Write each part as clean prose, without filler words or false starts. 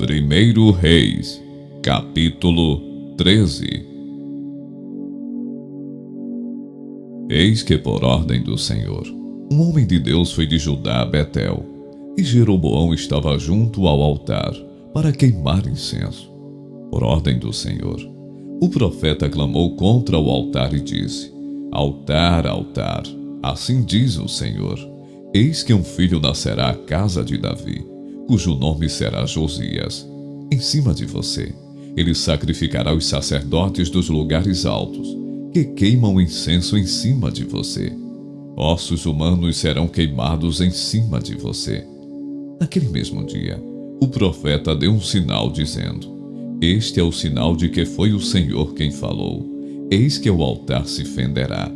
Primeiro Reis, capítulo 13. Eis que, por ordem do Senhor, um homem de Deus foi de Judá a Betel, e Jeroboão estava junto ao altar para queimar incenso. Por ordem do Senhor, o profeta clamou contra o altar e disse: Altar, altar, assim diz o Senhor, eis que um filho nascerá à casa de Davi, cujo nome será Josias. Em cima de você, ele sacrificará os sacerdotes dos lugares altos, que queimam incenso em cima de você. Ossos humanos serão queimados em cima de você. Naquele mesmo dia, o profeta deu um sinal dizendo: Este é o sinal de que foi o Senhor quem falou. Eis que o altar se fenderá,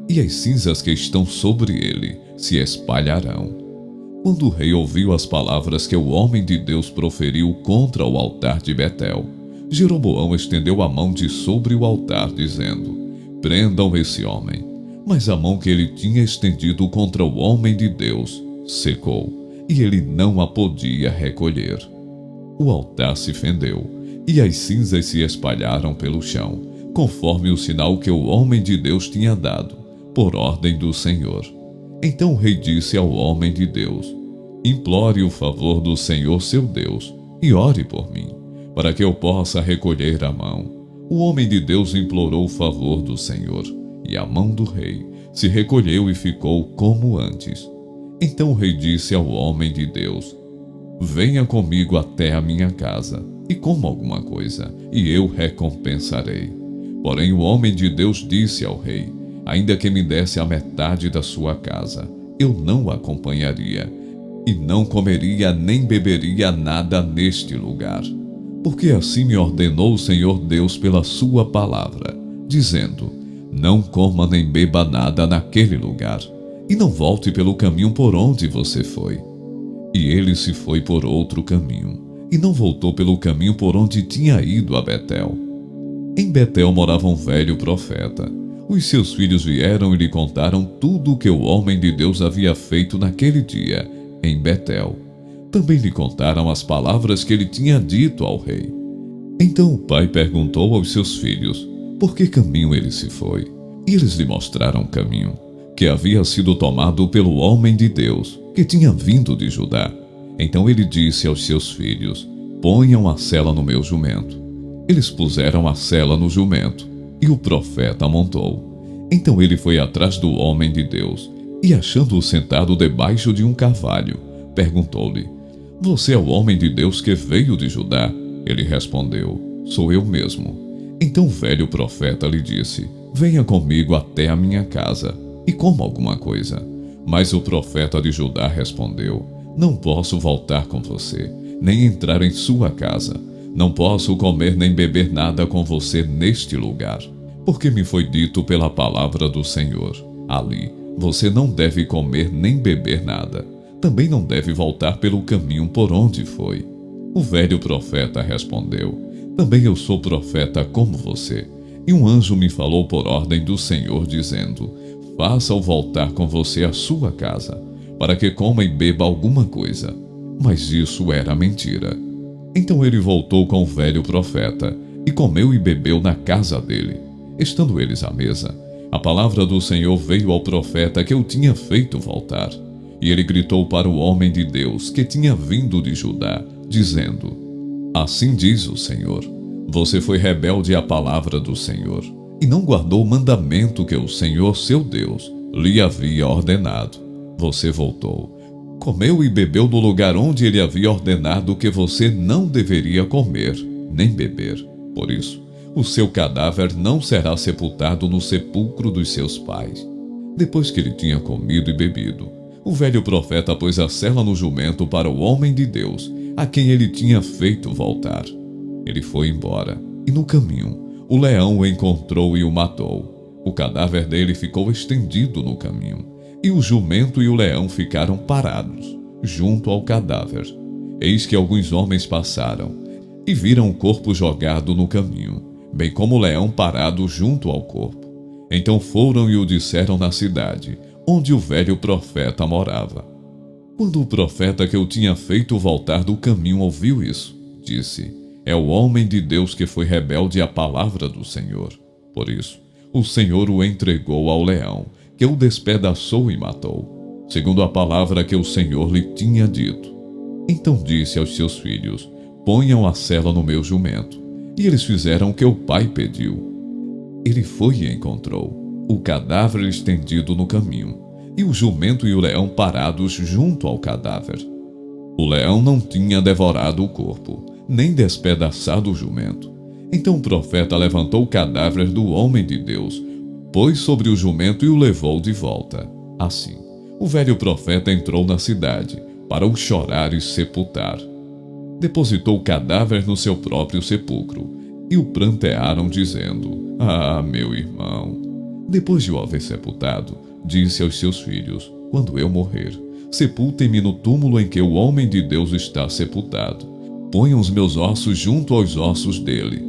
e as cinzas que estão sobre ele se espalharão. Quando o rei ouviu as palavras que o homem de Deus proferiu contra o altar de Betel, Jeroboão estendeu a mão de sobre o altar, dizendo: Prendam esse homem. Mas a mão que ele tinha estendido contra o homem de Deus secou, e ele não a podia recolher. O altar se fendeu, e as cinzas se espalharam pelo chão, conforme o sinal que o homem de Deus tinha dado, por ordem do Senhor. Então o rei disse ao homem de Deus: Implore o favor do Senhor seu Deus, e ore por mim, para que eu possa recolher a mão. O homem de Deus implorou o favor do Senhor, e a mão do rei se recolheu e ficou como antes. Então o rei disse ao homem de Deus: Venha comigo até a minha casa, e coma alguma coisa, e eu recompensarei. Porém o homem de Deus disse ao rei: Ainda que me desse a metade da sua casa, eu não o acompanharia, e não comeria nem beberia nada neste lugar. Porque assim me ordenou o Senhor Deus pela sua palavra, dizendo: Não coma nem beba nada naquele lugar, e não volte pelo caminho por onde você foi. E ele se foi por outro caminho, e não voltou pelo caminho por onde tinha ido a Betel. Em Betel morava um velho profeta. Os seus filhos vieram e lhe contaram tudo o que o homem de Deus havia feito naquele dia, em Betel. Também lhe contaram as palavras que ele tinha dito ao rei. Então o pai perguntou aos seus filhos por que caminho ele se foi. E eles lhe mostraram o caminho, que havia sido tomado pelo homem de Deus, que tinha vindo de Judá. Então ele disse aos seus filhos: Ponham a sela no meu jumento. Eles puseram a sela no jumento, e o profeta montou. Então ele foi atrás do homem de Deus, e achando-o sentado debaixo de um carvalho, perguntou-lhe: Você é o homem de Deus que veio de Judá? Ele respondeu: Sou eu mesmo. Então o velho profeta lhe disse: Venha comigo até a minha casa, e coma alguma coisa. Mas o profeta de Judá respondeu: Não posso voltar com você, nem entrar em sua casa. Não posso comer nem beber nada com você neste lugar, porque me foi dito pela palavra do Senhor: Ali você não deve comer nem beber nada. Também não deve voltar pelo caminho por onde foi. O velho profeta respondeu: Também eu sou profeta como você. E um anjo me falou por ordem do Senhor, dizendo: Faça-o voltar com você à sua casa, para que coma e beba alguma coisa. Mas isso era mentira. Então ele voltou com o velho profeta, e comeu e bebeu na casa dele. Estando eles à mesa, a palavra do Senhor veio ao profeta que o tinha feito voltar. E ele gritou para o homem de Deus que tinha vindo de Judá, dizendo: Assim diz o Senhor, você foi rebelde à palavra do Senhor, e não guardou o mandamento que o Senhor, seu Deus, lhe havia ordenado. Você voltou, comeu e bebeu no lugar onde ele havia ordenado que você não deveria comer, nem beber. Por isso, o seu cadáver não será sepultado no sepulcro dos seus pais. Depois que ele tinha comido e bebido, o velho profeta pôs a sela no jumento para o homem de Deus, a quem ele tinha feito voltar. Ele foi embora, e no caminho, o leão o encontrou e o matou. O cadáver dele ficou estendido no caminho, e o jumento e o leão ficaram parados, junto ao cadáver. Eis que alguns homens passaram, e viram o corpo jogado no caminho, bem como o leão parado junto ao corpo. Então foram e o disseram na cidade, onde o velho profeta morava. Quando o profeta que eu tinha feito voltar do caminho ouviu isso, disse: é o homem de Deus que foi rebelde à palavra do Senhor. Por isso, o Senhor o entregou ao leão, que o despedaçou e matou, segundo a palavra que o Senhor lhe tinha dito. Então disse aos seus filhos: ponham a sela no meu jumento. E eles fizeram o que o pai pediu. Ele foi e encontrou o cadáver estendido no caminho, e o jumento e o leão parados junto ao cadáver. O leão não tinha devorado o corpo, nem despedaçado o jumento. Então o profeta levantou o cadáver do homem de Deus, pôs sobre o jumento e o levou de volta. Assim, o velho profeta entrou na cidade para o chorar e sepultar. Depositou o cadáver no seu próprio sepulcro e o prantearam, dizendo: ah, meu irmão. Depois de o haver sepultado, disse aos seus filhos: quando eu morrer, sepultem-me no túmulo em que o homem de Deus está sepultado. Ponham os meus ossos junto aos ossos dele,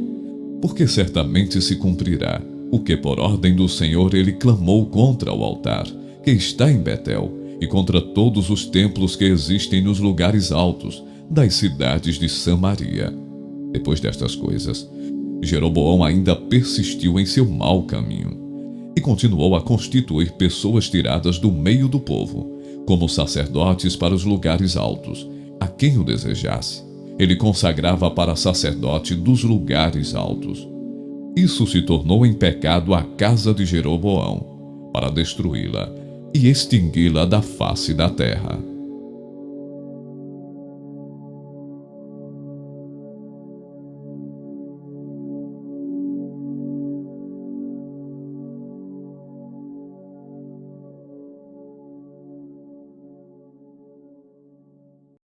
porque certamente se cumprirá o que por ordem do Senhor ele clamou contra o altar, que está em Betel, e contra todos os templos que existem nos lugares altos das cidades de Samaria. Depois destas coisas, Jeroboão ainda persistiu em seu mau caminho, e continuou a constituir pessoas tiradas do meio do povo, como sacerdotes para os lugares altos, a quem o desejasse. Ele consagrava para sacerdote dos lugares altos. Isso se tornou em pecado a casa de Jeroboão, para destruí-la e extingui-la da face da terra.